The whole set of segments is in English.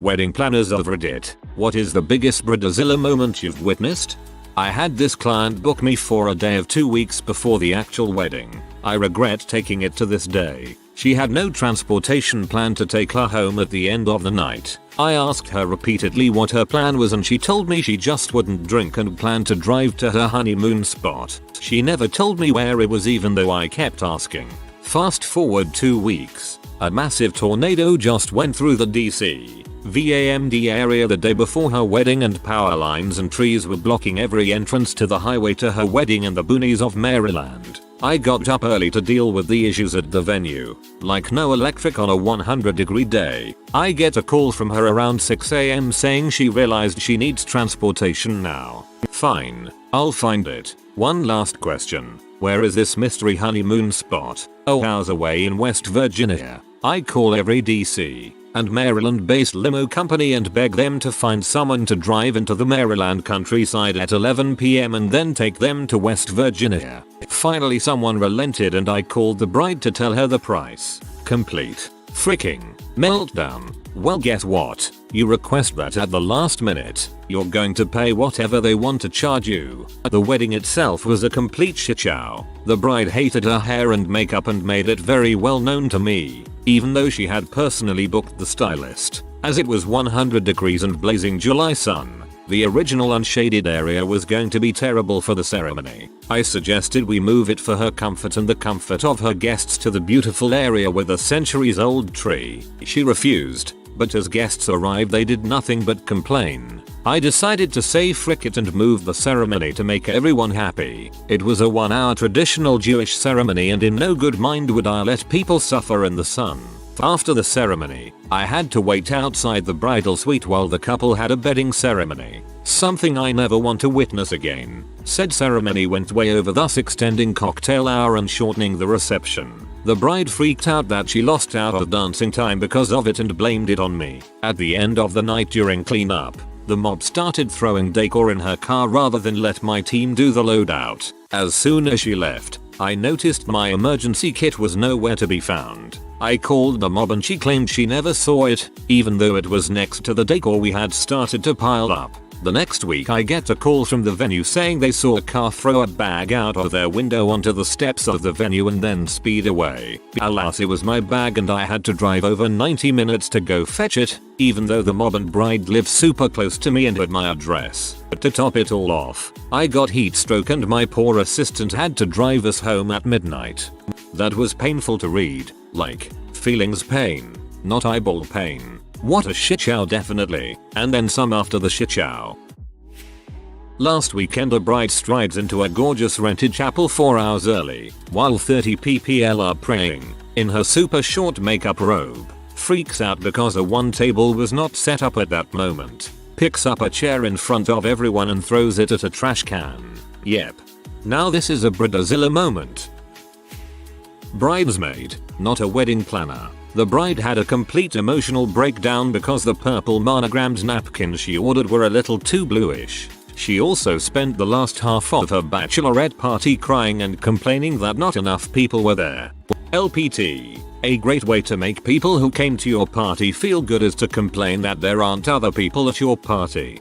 Wedding planners of Reddit, what is the biggest Bridezilla moment you've witnessed? I had this client book me for a day of 2 weeks before the actual wedding. I regret taking it to this day. She had no transportation plan to take her home at the end of the night. I asked her repeatedly what her plan was and she told me she just wouldn't drink and planned to drive to her honeymoon spot. She never told me where it was even though I kept asking. Fast forward 2 weeks. A massive tornado just went through the DC VAMD area the day before her wedding and power lines and trees were blocking every entrance to the highway to her wedding in the boonies of Maryland. I got up early to deal with the issues at the venue. Like no electric on a 100-degree day. I get a call from her around 6 AM saying she realized she needs transportation now. Fine, I'll find it. One last question. Where is this mystery honeymoon spot? Oh, hours away in West Virginia. I call every DC and Maryland-based limo company and beg them to find someone to drive into the Maryland countryside at 11 PM and then take them to West Virginia. Finally someone relented and I called the bride to tell her the price. Complete freaking meltdown. Well, guess what? You request that at the last minute. You're going to pay whatever they want to charge you. The wedding itself was a complete shitshow. The bride hated her hair and makeup and made it very well known to me, even though she had personally booked the stylist. As it was 100 degrees and blazing July sun, the original unshaded area was going to be terrible for the ceremony. I suggested we move it for her comfort and the comfort of her guests to the beautiful area with a centuries-old tree. She refused, but as guests arrived they did nothing but complain. I decided to say frick it and move the ceremony to make everyone happy. It was a 1-hour traditional Jewish ceremony and in no good mind would I let people suffer in the sun. After the ceremony, I had to wait outside the bridal suite while the couple had a bedding ceremony. Something I never want to witness again. Said ceremony went way over, thus extending cocktail hour and shortening the reception. The bride freaked out that she lost out of dancing time because of it and blamed it on me. At the end of the night during cleanup, the mob started throwing decor in her car rather than let my team do the loadout. As soon as she left, I noticed my emergency kit was nowhere to be found. I called the mob and she claimed she never saw it, even though it was next to the decor we had started to pile up. The next week I get a call from the venue saying they saw a car throw a bag out of their window onto the steps of the venue and then speed away. Alas, it was my bag and I had to drive over 90 minutes to go fetch it, even though the mob and bride live super close to me and at my address. To top it all off, I got heat stroke and my poor assistant had to drive us home at midnight. That was painful to read. Like, feelings pain, not eyeball pain. What a shitshow, definitely. And then some after the shitshow. Last weekend a bride strides into a gorgeous rented chapel 4 hours early, while 30 ppl are praying, in her super short makeup robe. Freaks out because a one table was not set up at that moment. Picks up a chair in front of everyone and throws it at a trash can. Yep. Now this is a Bridezilla moment. Bridesmaid, not a wedding planner. The bride had a complete emotional breakdown because the purple monogrammed napkins she ordered were a little too bluish. She also spent the last half of her bachelorette party crying and complaining that not enough people were there. LPT. A great way to make people who came to your party feel good is to complain that there aren't other people at your party.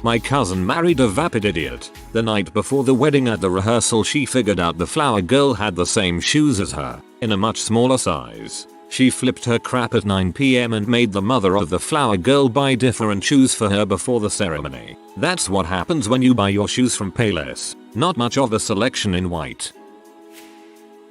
My cousin married a vapid idiot. The night before the wedding at the rehearsal she figured out the flower girl had the same shoes as her, in a much smaller size. She flipped her crap at 9 PM and made the mother of the flower girl buy different shoes for her before the ceremony. That's what happens when you buy your shoes from Payless. Not much of a selection in white.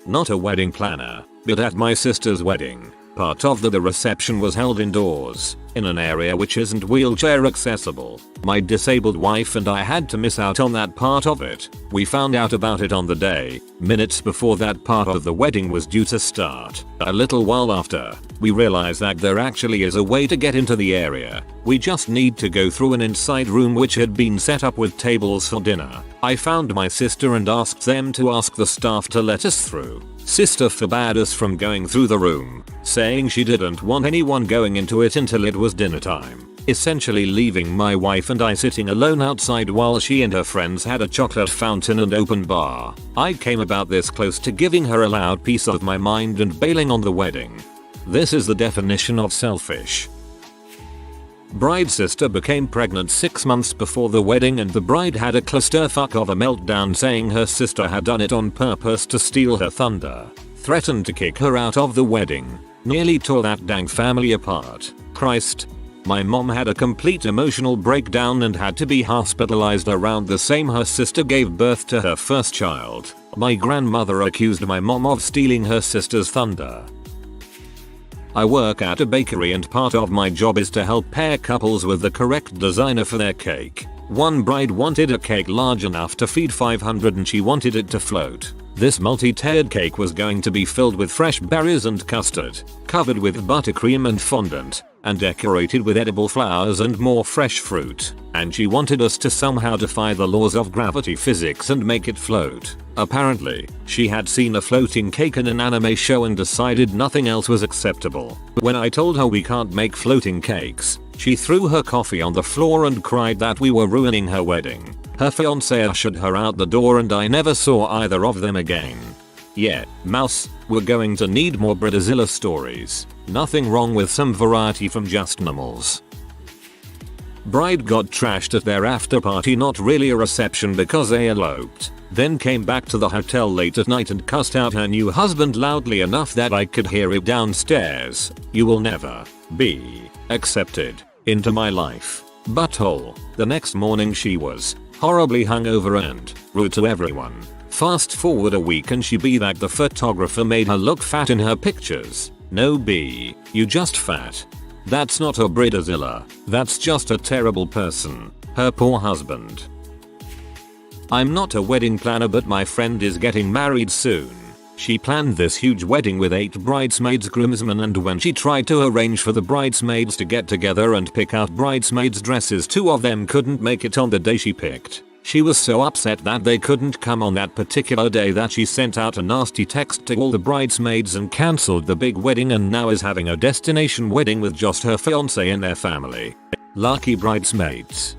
Not a wedding planner, but at my sister's wedding, part of the reception was held indoors, in an area which isn't wheelchair accessible. My disabled wife and I had to miss out on that part of it. We found out about it on the day, minutes before that part of the wedding was due to start. A little while after, we realized that there actually is a way to get into the area. We just need to go through an inside room which had been set up with tables for dinner. I found my sister and asked them to ask the staff to let us through. Sister forbade us from going through the room, saying she didn't want anyone going into it until it was dinner time, essentially leaving my wife and I sitting alone outside while she and her friends had a chocolate fountain and open bar. I came about this close to giving her a loud piece of my mind and bailing on the wedding. This is the definition of selfish. Bride's sister became pregnant 6 months before the wedding and the bride had a clusterfuck of a meltdown saying her sister had done it on purpose to steal her thunder. Threatened to kick her out of the wedding. Nearly tore that dang family apart. Christ. My mom had a complete emotional breakdown and had to be hospitalized around the same her sister gave birth to her first child. My grandmother accused my mom of stealing her sister's thunder. I work at a bakery and part of my job is to help pair couples with the correct designer for their cake. One bride wanted a cake large enough to feed 500 and she wanted it to float. This multi-tiered cake was going to be filled with fresh berries and custard, covered with buttercream and fondant, and decorated with edible flowers and more fresh fruit. And she wanted us to somehow defy the laws of gravity physics and make it float. Apparently, she had seen a floating cake in an anime show and decided nothing else was acceptable. When I told her we can't make floating cakes, she threw her coffee on the floor and cried that we were ruining her wedding. Her fiancé ushered her out the door and I never saw either of them again. Yeah, mouse, we're going to need more Bridezilla stories. Nothing wrong with some variety from just normals. Bride got trashed at their after party, not really a reception because they eloped. Then came back to the hotel late at night and cussed out her new husband loudly enough that I could hear it downstairs. You will never be accepted into my life. Butthole. The next morning she was horribly hungover and rude to everyone. Fast forward a week and she be like the photographer made her look fat in her pictures. No B, you just fat. That's not a Bridezilla, that's just a terrible person. Her poor husband. I'm not a wedding planner but my friend is getting married soon. She planned this huge wedding with 8 bridesmaids, groomsmen, and when she tried to arrange for the bridesmaids to get together and pick out bridesmaids' dresses, 2 of them couldn't make it on the day she picked. She was so upset that they couldn't come on that particular day that she sent out a nasty text to all the bridesmaids and cancelled the big wedding and now is having a destination wedding with just her fiancé and their family. Lucky bridesmaids.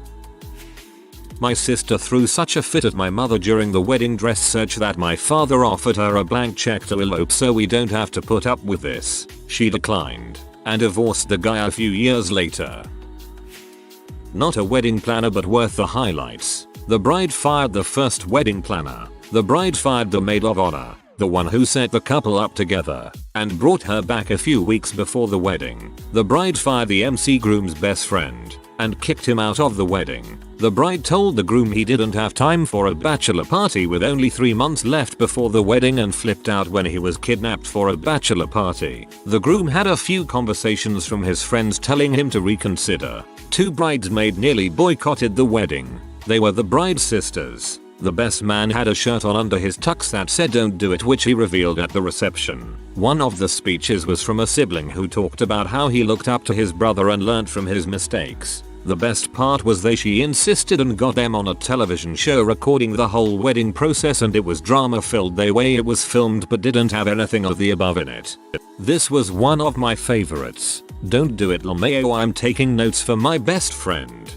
My sister threw such a fit at my mother during the wedding dress search that my father offered her a blank check to elope so we don't have to put up with this. She declined and divorced the guy a few years later. Not a wedding planner but worth the highlights. The bride fired the first wedding planner. The bride fired the maid of honor, the one who set the couple up together, and brought her back a few weeks before the wedding. The bride fired the MC groom's best friend and kicked him out of the wedding. The bride told the groom he didn't have time for a bachelor party with only 3 months left before the wedding and flipped out when he was kidnapped for a bachelor party. The groom had a few conversations from his friends telling him to reconsider. 2 bridesmaids nearly boycotted the wedding. They were the bride's sisters. The best man had a shirt on under his tux that said "Don't do it," which he revealed at the reception. One of the speeches was from a sibling who talked about how he looked up to his brother and learned from his mistakes. The best part was she insisted and got them on a television show recording the whole wedding process, and it was drama filled the way it was filmed but didn't have anything of the above in it. This was one of my favorites. Don't do it, LMAO. I'm taking notes for my best friend.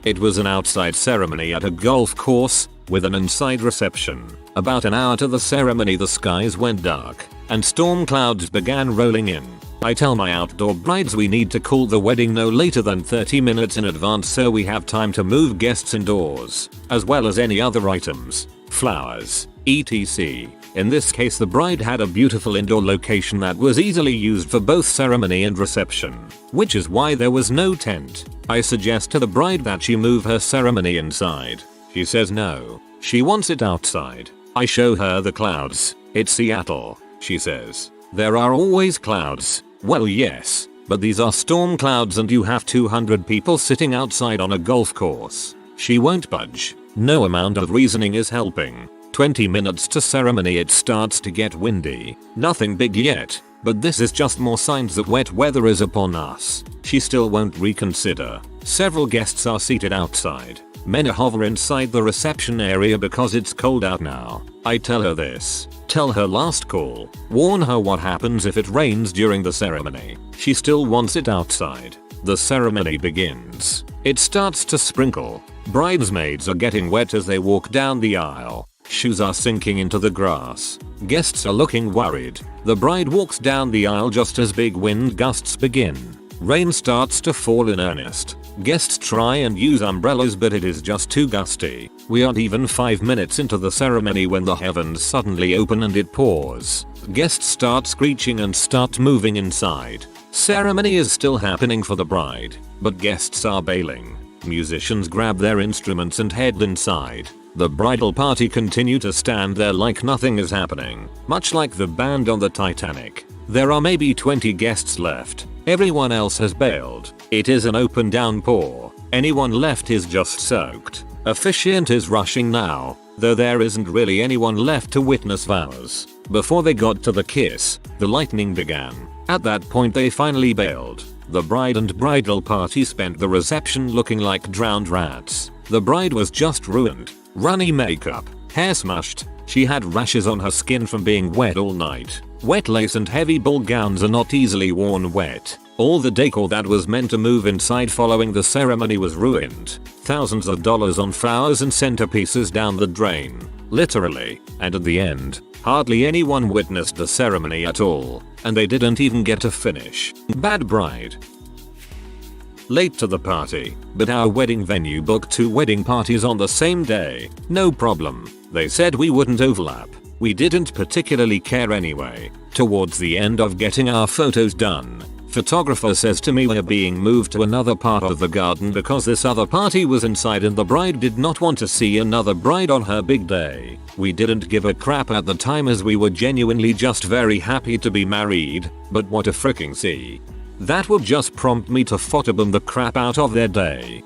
It was an outside ceremony at a golf course, with an inside reception. About an hour to the ceremony the skies went dark, and storm clouds began rolling in. I tell my outdoor brides we need to call the wedding no later than 30 minutes in advance so we have time to move guests indoors, as well as any other items, flowers, etc. In this case the bride had a beautiful indoor location that was easily used for both ceremony and reception, which is why there was no tent. I suggest to the bride that she move her ceremony inside. She says no, she wants it outside. I show her the clouds. It's Seattle, she says. There are always clouds. Well, yes, but these are storm clouds and you have 200 people sitting outside on a golf course. She won't budge. No amount of reasoning is helping. 20 minutes to ceremony it starts to get windy. Nothing big yet, but this is just more signs that wet weather is upon us. She still won't reconsider. Several guests are seated outside. Many hover inside the reception area because it's cold out now. I tell her this. Tell her last call. Warn her what happens if it rains during the ceremony. She still wants it outside. The ceremony begins. It starts to sprinkle. Bridesmaids are getting wet as they walk down the aisle. Shoes are sinking into the grass. Guests are looking worried. The bride walks down the aisle just as big wind gusts begin. Rain starts to fall in earnest. Guests try and use umbrellas but it is just too gusty. We aren't even 5 minutes into the ceremony when the heavens suddenly open and it pours. Guests start screeching and start moving inside. Ceremony is still happening for the bride, but guests are bailing. Musicians grab their instruments and head inside. The bridal party continue to stand there like nothing is happening, much like the band on the Titanic. There are maybe 20 guests left. Everyone else has bailed. It is an open downpour. Anyone left is just soaked. Officiant is rushing now, though there isn't really anyone left to witness vows. Before they got to the kiss, the lightning began. At that point they finally bailed. The bride and bridal party spent the reception looking like drowned rats. The bride was just ruined. Runny makeup, hair smushed. She had rashes on her skin from being wet all night. Wet lace and heavy ball gowns are not easily worn wet. All the decor that was meant to move inside following the ceremony was ruined. Thousands of dollars on flowers and centerpieces down the drain. Literally. And at the end, hardly anyone witnessed the ceremony at all. And they didn't even get to finish. Bad bride. Late to the party, but our wedding venue booked 2 wedding parties on the same day. No problem. They said we wouldn't overlap. We didn't particularly care anyway. Towards the end of getting our photos done, photographer says to me we're being moved to another part of the garden because this other party was inside and the bride did not want to see another bride on her big day. We didn't give a crap at the time as we were genuinely just very happy to be married, but what a freaking see. That would just prompt me to photobomb the crap out of their day.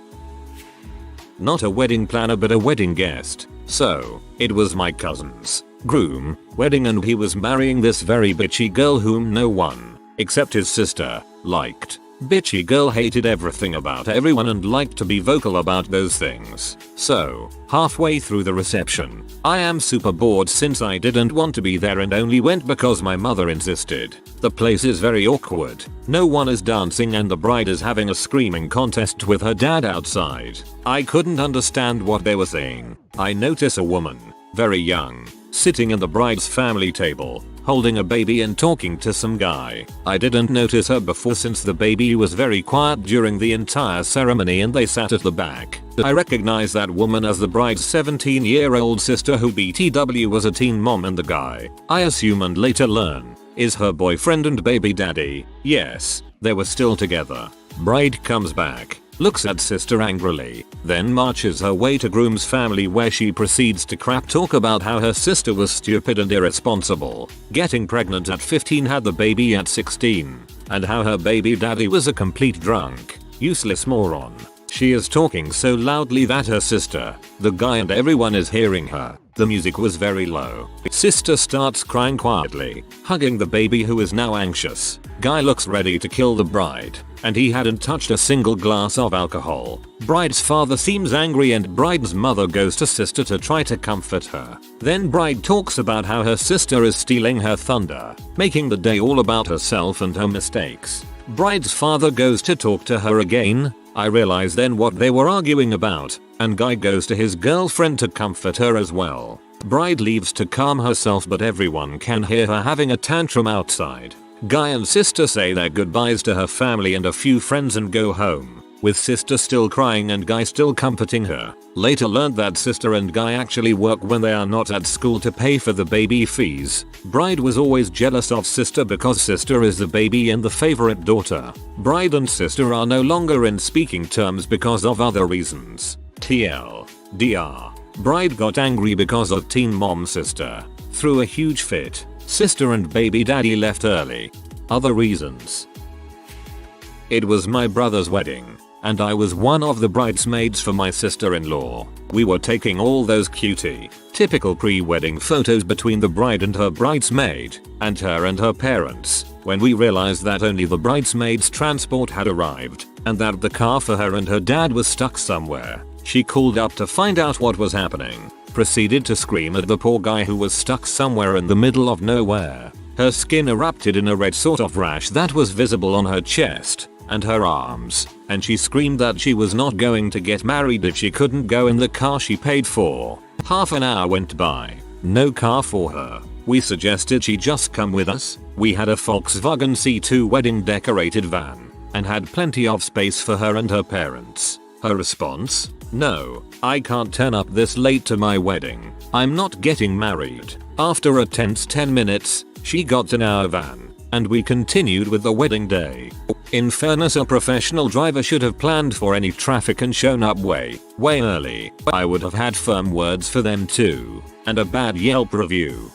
Not a wedding planner but a wedding guest. So, it was my cousin's groom wedding and he was marrying this very bitchy girl whom no one, except his sister, liked. Bitchy girl hated everything about everyone and liked to be vocal about those things. So, halfway through the reception, I am super bored since I didn't want to be there and only went because my mother insisted. The place is very awkward. No one is dancing and the bride is having a screaming contest with her dad outside. I couldn't understand what they were saying. I notice a woman, very young, sitting at the bride's family table, holding a baby and talking to some guy. I didn't notice her before since the baby was very quiet during the entire ceremony and they sat at the back. I recognize that woman as the bride's 17-year-old sister who BTW was a teen mom and the guy, I assume and later learn, is her boyfriend and baby daddy. Yes, they were still together. Bride comes back, looks at sister angrily, then marches her way to groom's family where she proceeds to crap talk about how her sister was stupid and irresponsible, getting pregnant at 15 had the baby at 16, and how her baby daddy was a complete drunk, useless moron. She is talking so loudly that her sister, the guy and everyone is hearing her. The music was very low. Sister starts crying quietly, hugging the baby who is now anxious. Guy looks ready to kill the bride, and he hadn't touched a single glass of alcohol. Bride's father seems angry and bride's mother goes to sister to try to comfort her. Then bride talks about how her sister is stealing her thunder, making the day all about herself and her mistakes. Bride's father goes to talk to her again. I realize then what they were arguing about, and guy goes to his girlfriend to comfort her as well. Bride leaves to calm herself but everyone can hear her having a tantrum outside. Guy and sister say their goodbyes to her family and a few friends and go home, with sister still crying and guy still comforting her. Later learned that sister and guy actually work when they are not at school to pay for the baby fees. Bride was always jealous of sister because sister is the baby and the favorite daughter. Bride and sister are no longer in speaking terms because of other reasons. TLDR. Bride got angry because of teen mom sister. Threw a huge fit. Sister and baby daddy left early. Other reasons. It was my brother's wedding, and I was one of the bridesmaids for my sister-in-law. We were taking all those cutie, typical pre-wedding photos between the bride and her bridesmaid, and her parents, when we realized that only the bridesmaid's transport had arrived, and that the car for her and her dad was stuck somewhere. She called up to find out what was happening, proceeded to scream at the poor guy who was stuck somewhere in the middle of nowhere. Her skin erupted in a red sort of rash that was visible on her chest and her arms, and she screamed that she was not going to get married if she couldn't go in the car she paid for. Half an hour went by. No car for her. We suggested she just come with us. We had a Volkswagen C2 wedding decorated van. and had plenty of space for her and her parents. Her response? No, I can't turn up this late to my wedding. I'm not getting married. After a tense 10 minutes, she got in our van, and we continued with the wedding day. In fairness, a professional driver should have planned for any traffic and shown up way early. I would have had firm words for them too, and a bad Yelp review.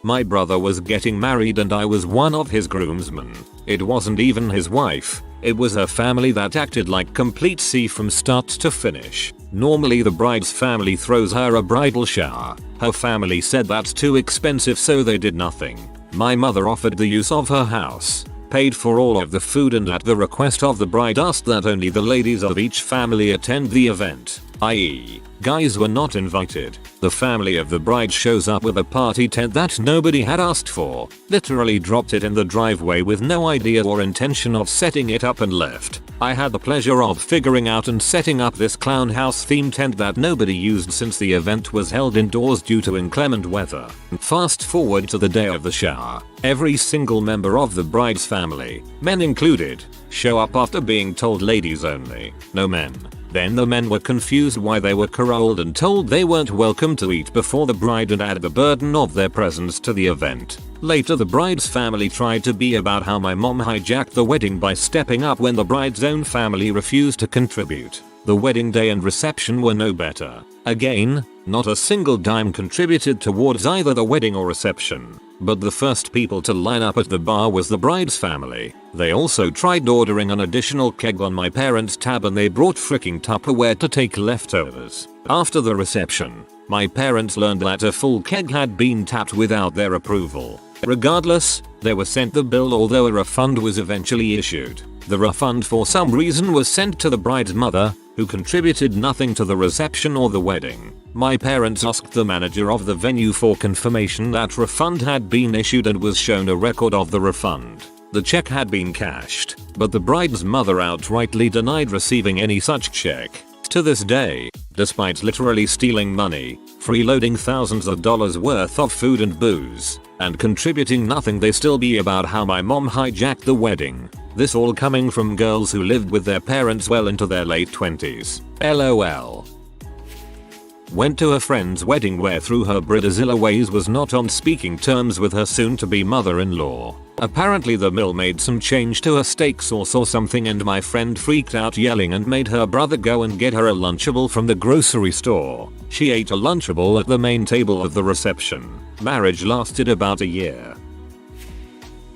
My brother was getting married and I was one of his groomsmen. It wasn't even his wife, it was her family that acted like complete C from start to finish. Normally the bride's family throws her a bridal shower. Her family said that's too expensive, so they did nothing. My mother offered the use of her house, paid for all of the food, and at the request of the bride asked that only the ladies of each family attend the event, i.e., guys were not invited. The family of the bride shows up with a party tent that nobody had asked for, literally dropped it in the driveway with no idea or intention of setting it up, and left. I had the pleasure of figuring out and setting up this clown house themed tent that nobody used since the event was held indoors due to inclement weather. Fast forward to the day of the shower. Every single member of the bride's family, men included, show up after being told ladies only, no men. Then the men were confused why they were corralled and told they weren't welcome to eat before the bride and add the burden of their presence to the event. Later the bride's family tried to be about how my mom hijacked the wedding by stepping up when the bride's own family refused to contribute. The wedding day and reception were no better. Again, not a single dime contributed towards either the wedding or reception. But the first people to line up at the bar was the bride's family. They also tried ordering an additional keg on my parents' tab, and they brought freaking Tupperware to take leftovers. After the reception, my parents learned that a full keg had been tapped without their approval. Regardless, they were sent the bill, although a refund was eventually issued. The refund for some reason was sent to the bride's mother, who contributed nothing to the reception or the wedding. My parents asked the manager of the venue for confirmation that refund had been issued and was shown a record of the refund. The check had been cashed, but the bride's mother outrightly denied receiving any such check. To this day, despite literally stealing money, freeloading thousands of dollars worth of food and booze, and contributing nothing, they still be about how my mom hijacked the wedding. This all coming from girls who lived with their parents well into their late 20s. LOL. Went to a friend's wedding where through her Bridezilla ways was not on speaking terms with her soon-to-be mother-in-law. Apparently the mill made some change to her steak sauce or something, and my friend freaked out yelling and made her brother go and get her a lunchable from the grocery store. She ate a lunchable at the main table of the reception. Marriage lasted about a year.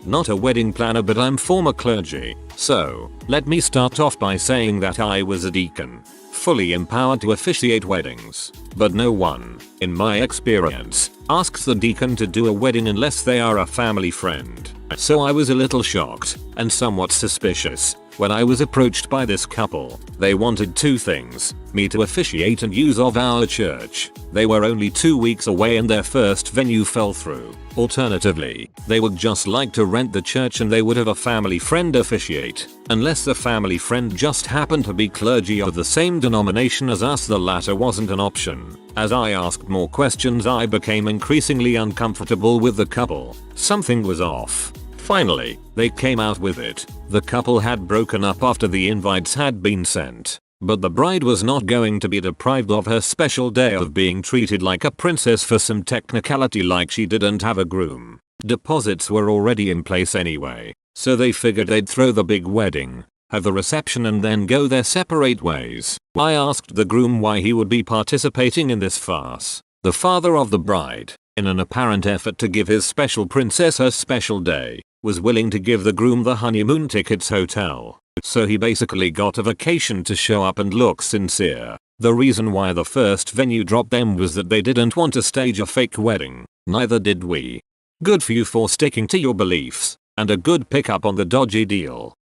Not a wedding planner, but I'm former clergy, so let me start off by saying that I was a deacon, fully empowered to officiate weddings, but no one, in my experience, asks the deacon to do a wedding unless they are a family friend. So I was a little shocked and somewhat suspicious when I was approached by this couple. They wanted two things: me to officiate and use of our church. They were only 2 weeks away and their first venue fell through. Alternatively, they would just like to rent the church and they would have a family friend officiate. Unless the family friend just happened to be clergy of the same denomination as us, the latter wasn't an option. As I asked more questions, I became increasingly uncomfortable with the couple. Something was off. Finally, they came out with it. The couple had broken up after the invites had been sent. But the bride was not going to be deprived of her special day of being treated like a princess for some technicality like she didn't have a groom. Deposits were already in place anyway, so they figured they'd throw the big wedding, have the reception, and then go their separate ways. I asked the groom why he would be participating in this farce. The father of the bride, in an apparent effort to give his special princess her special day, was willing to give the groom the honeymoon tickets hotel. So he basically got a vacation to show up and look sincere. The reason why the first venue dropped them was that they didn't want to stage a fake wedding. Neither did we. Good for you for sticking to your beliefs, and a good pickup on the dodgy deal.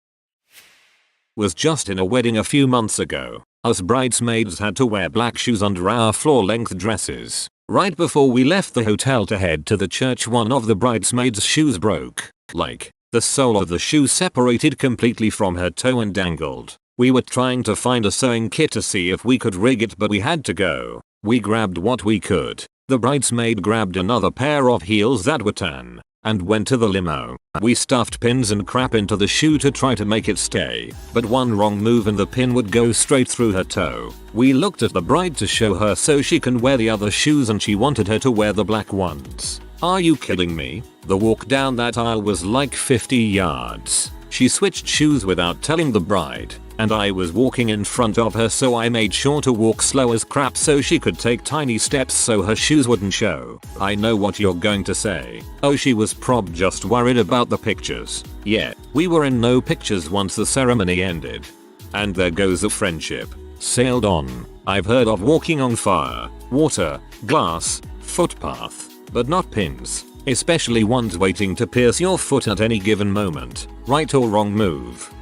Was just in a wedding a few months ago. Us bridesmaids had to wear black shoes under our floor-length dresses. Right before we left the hotel to head to the church, one of the bridesmaids' shoes broke. Like, the sole of the shoe separated completely from her toe and dangled. We were trying to find a sewing kit to see if we could rig it, but we had to go. We grabbed what we could. The bridesmaid grabbed another pair of heels that were tan. and went to the limo. We stuffed pins and crap into the shoe to try to make it stay, but one wrong move and the pin would go straight through her toe. We looked at the bride to show her so she can wear the other shoes and she wanted her to wear the black ones. Are you kidding me? The walk down that aisle was like 50 yards. She switched shoes without telling the bride, and I was walking in front of her, so I made sure to walk slow as crap so she could take tiny steps so her shoes wouldn't show. I know what you're going to say. Oh, she was just worried about the pictures. Yeah, we were in no pictures once the ceremony ended. And there goes the friendship. Sailed on. I've heard of walking on fire, water, glass, footpath, but not pins. Especially ones waiting to pierce your foot at any given moment. Right or wrong move.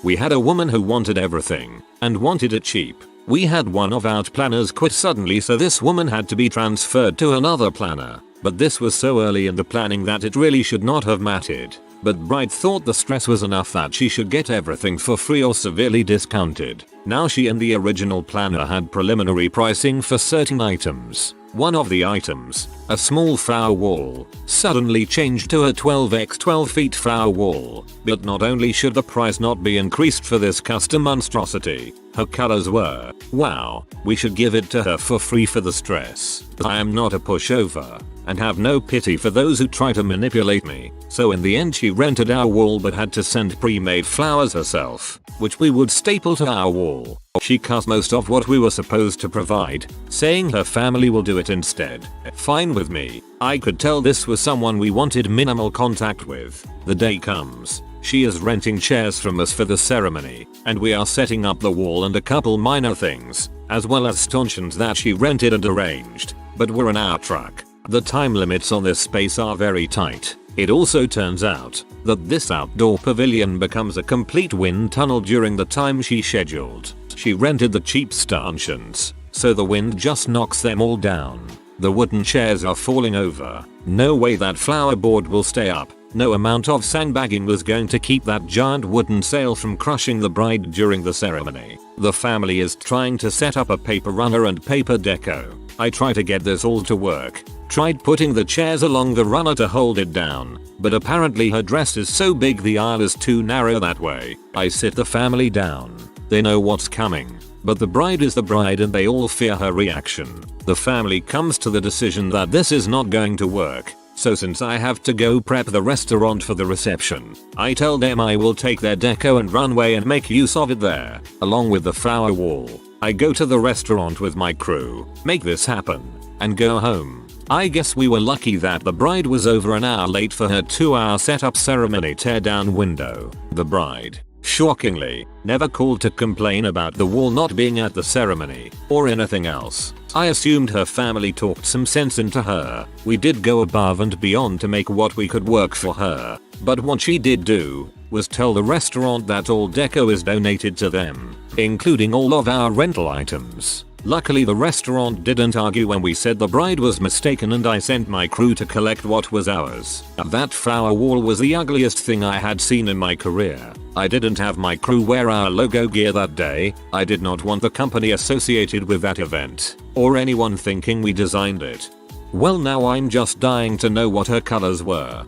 We had a woman who wanted everything, and wanted it cheap. We had one of our planners quit suddenly, so this woman had to be transferred to another planner. But this was so early in the planning that it really should not have mattered. But bride thought the stress was enough that she should get everything for free or severely discounted. Now she and the original planner had preliminary pricing for certain items. One of the items, a small flower wall, suddenly changed to a 12x12 feet flower wall. But not only should the price not be increased for this custom monstrosity, her colors were. Wow, we should give it to her for free for the stress. I am not a pushover, and have no pity for those who try to manipulate me. So in the end she rented our wall but had to send pre-made flowers herself, which we would staple to our wall. She cut most of what we were supposed to provide, saying her family will do it instead. Fine with me. I could tell this was someone we wanted minimal contact with. The day comes. She is renting chairs from us for the ceremony, and we are setting up the wall and a couple minor things, as well as stanchions that she rented and arranged, but we're in our truck. The time limits on this space are very tight. It also turns out that this outdoor pavilion becomes a complete wind tunnel during the time she scheduled. She rented the cheap stanchions, so the wind just knocks them all down. The wooden chairs are falling over. No way that flower board will stay up. No amount of sandbagging was going to keep that giant wooden sail from crushing the bride during the ceremony. The family is trying to set up a paper runner and paper deco. I try to get this all to work. Tried putting the chairs along the runner to hold it down, but apparently her dress is so big the aisle is too narrow that way. I sit the family down. They know what's coming, but the bride is the bride and they all fear her reaction. The family comes to the decision that this is not going to work. So since I have to go prep the restaurant for the reception, I tell them I will take their deco and runway and make use of it there, along with the flower wall. I go to the restaurant with my crew, make this happen, and go home. I guess we were lucky that the bride was over an hour late for her 2-hour setup ceremony teardown window. The bride, shockingly, never called to complain about the wall not being at the ceremony, or anything else. I assumed her family talked some sense into her. We did go above and beyond to make what we could work for her, but what she did do was tell the restaurant that all deco is donated to them, including all of our rental items. Luckily the restaurant didn't argue when we said the bride was mistaken and I sent my crew to collect what was ours. That flower wall was the ugliest thing I had seen in my career. I didn't have my crew wear our logo gear that day. I did not want the company associated with that event, or anyone thinking we designed it. Well, now I'm just dying to know what her colors were.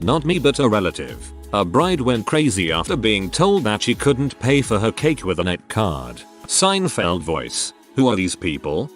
Not me, but a relative. A bride went crazy after being told that she couldn't pay for her cake with a net card. Seinfeld voice. Who are these people?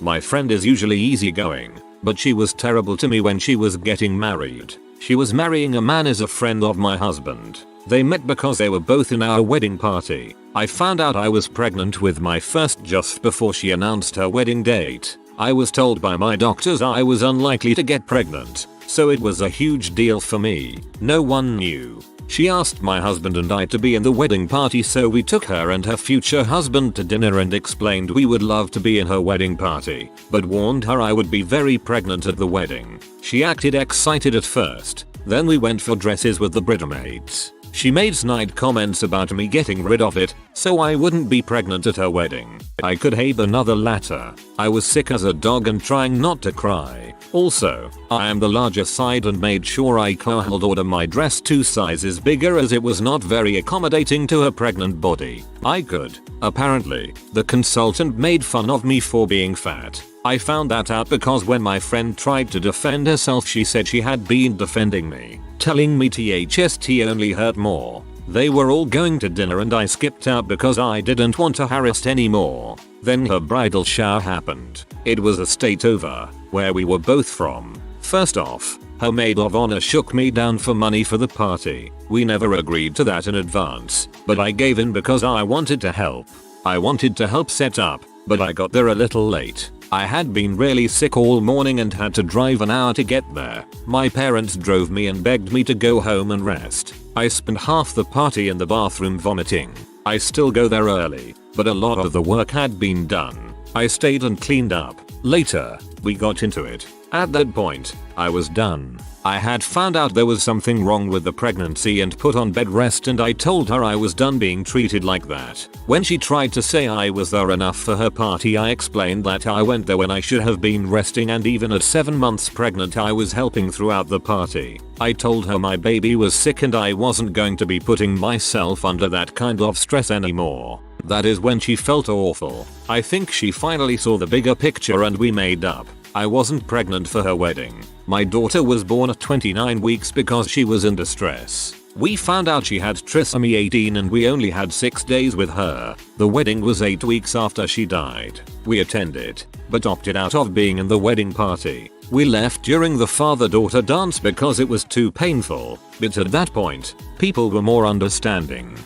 My friend is usually easygoing, but she was terrible to me when she was getting married. She was marrying a man as a friend of my husband. They met because they were both in our wedding party. I found out I was pregnant with my first just before she announced her wedding date. I was told by my doctors I was unlikely to get pregnant, so it was a huge deal for me. No one knew. She asked my husband and I to be in the wedding party, so we took her and her future husband to dinner and explained we would love to be in her wedding party, but warned her I would be very pregnant at the wedding. She acted excited at first, then we went for dresses with the bridesmaids. She made snide comments about me getting rid of it, so I wouldn't be pregnant at her wedding. I could have another latter. I was sick as a dog and trying not to cry. Also, I am the larger side and made sure I could order my dress 2 sizes bigger as it was not very accommodating to her pregnant body. I could. Apparently, the consultant made fun of me for being fat. I found that out because when my friend tried to defend herself she said she had been defending me, telling me THST only hurt more. They were all going to dinner and I skipped out because I didn't want to harass anymore. Then her bridal shower happened. It was a state over, where we were both from. First off, her maid of honor shook me down for money for the party. We never agreed to that in advance, but I gave in because I wanted to help. I wanted to help set up, but I got there a little late. I had been really sick all morning and had to drive an hour to get there. My parents drove me and begged me to go home and rest. I spent half the party in the bathroom vomiting. I still go there early, but a lot of the work had been done. I stayed and cleaned up. Later, we got into it. At that point, I was done. I had found out there was something wrong with the pregnancy and put on bed rest, and I told her I was done being treated like that. When she tried to say I was there enough for her party, I explained that I went there when I should have been resting, and even at 7 months pregnant I was helping throughout the party. I told her my baby was sick and I wasn't going to be putting myself under that kind of stress anymore. That is when she felt awful. I think she finally saw the bigger picture and we made up. I wasn't pregnant for her wedding. My daughter was born at 29 weeks because she was in distress. We found out she had trisomy 18 and we only had 6 days with her. The wedding was 8 weeks after she died. We attended, but opted out of being in the wedding party. We left during the father-daughter dance because it was too painful, but at that point, people were more understanding.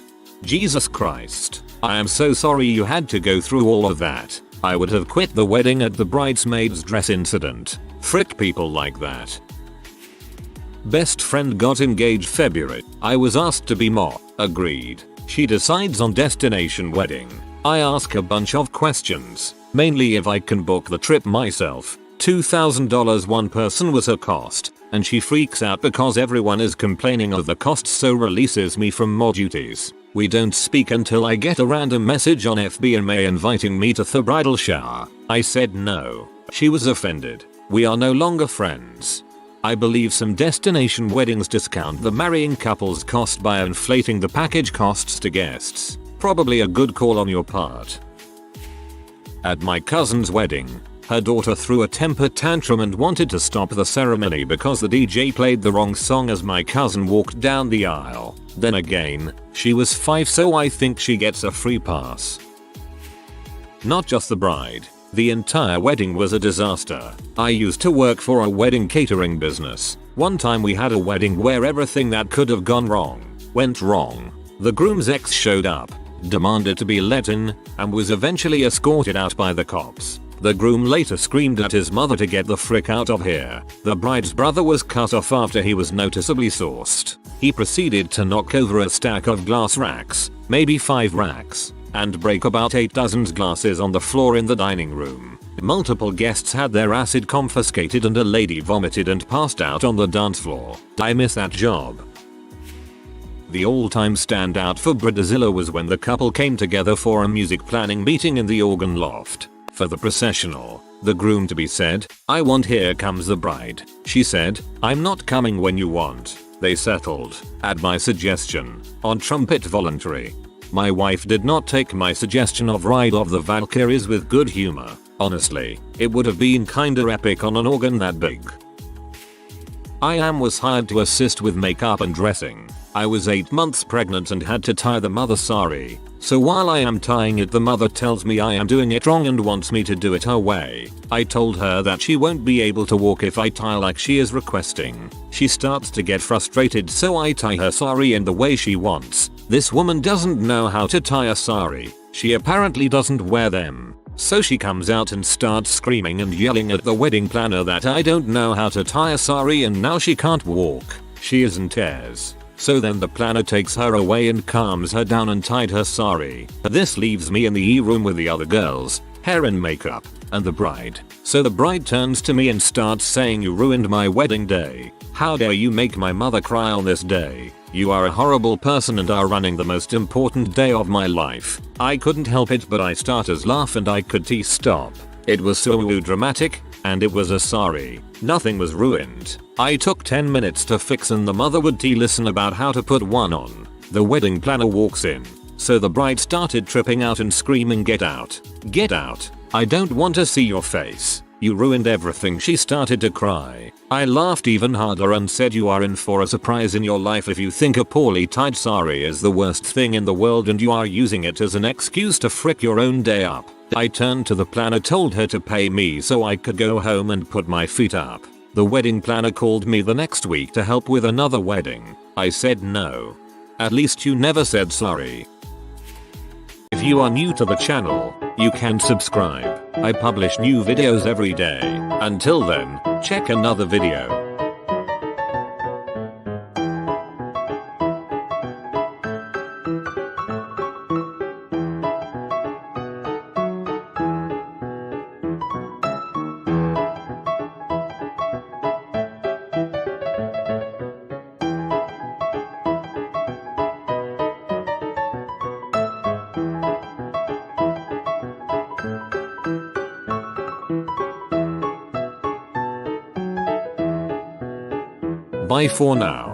Jesus Christ. I am so sorry you had to go through all of that. I would have quit the wedding at the bridesmaid's dress incident. Frick people like that. Best friend got engaged February. I was asked to be agreed. She decides on destination wedding. I ask a bunch of questions, mainly if I can book the trip myself. $2,000 one person was her cost, and she freaks out because everyone is complaining of the cost, so releases me from more duties. We don't speak until I get a random message on FBMA inviting me to the bridal shower. I said no. She was offended. We are no longer friends. I believe some destination weddings discount the marrying couple's cost by inflating the package costs to guests. Probably a good call on your part. At my cousin's wedding, her daughter threw a temper tantrum and wanted to stop the ceremony because the DJ played the wrong song as my cousin walked down the aisle. Then again, she was 5, so I think she gets a free pass. Not just the bride. The entire wedding was a disaster. I used to work for a wedding catering business. One time we had a wedding where everything that could have gone wrong went wrong. The groom's ex showed up, demanded to be let in, and was eventually escorted out by the cops. The groom later screamed at his mother to get the frick out of here. The bride's brother was cut off after he was noticeably sauced. He proceeded to knock over a stack of glass racks, maybe 5 racks, and break about 8 dozen glasses on the floor in the dining room. Multiple guests had their acid confiscated and a lady vomited and passed out on the dance floor. I miss that job. The all-time standout for Bridezilla was when the couple came together for a music planning meeting in the organ loft. For the processional, the groom to be said, "I want Here Comes the Bride." She said, "I'm not coming when you want." They settled, at my suggestion, on trumpet voluntary. My wife did not take my suggestion of Ride of the Valkyries with good humor. Honestly, it would have been kinda epic on an organ that big. I was hired to assist with makeup and dressing. I was 8 months pregnant and had to tie the mother sari. So while I am tying it, the mother tells me I am doing it wrong and wants me to do it her way. I told her that she won't be able to walk if I tie like she is requesting. She starts to get frustrated, so I tie her sari in the way she wants. This woman doesn't know how to tie a sari. She apparently doesn't wear them. So she comes out and starts screaming and yelling at the wedding planner that I don't know how to tie a sari and now she can't walk. She is in tears. So then the planner takes her away and calms her down and tied her sari. This leaves me in the E-room with the other girls, hair and makeup, and the bride. So the bride turns to me and starts saying, "You ruined my wedding day. How dare you make my mother cry on this day? You are a horrible person and are running the most important day of my life." I couldn't help it, but I started laugh and I could stop. It was so dramatic, and it was a sari. Nothing was ruined. I took 10 minutes to fix and the mother would listen about how to put one on. The wedding planner walks in. So the bride started tripping out and screaming, "Get out. Get out. I don't want to see your face." You ruined everything." She started to cry. I laughed even harder and said, "You are in for a surprise in your life if you think a poorly tied sari is the worst thing in the world and you are using it as an excuse to frick your own day up." I turned to the planner, told her to pay me so I could go home and put my feet up. The wedding planner called me the next week to help with another wedding. I said no. "At least you never said sorry." If you are new to the channel, you can subscribe. I publish new videos every day. Until then, check another video. Bye for now.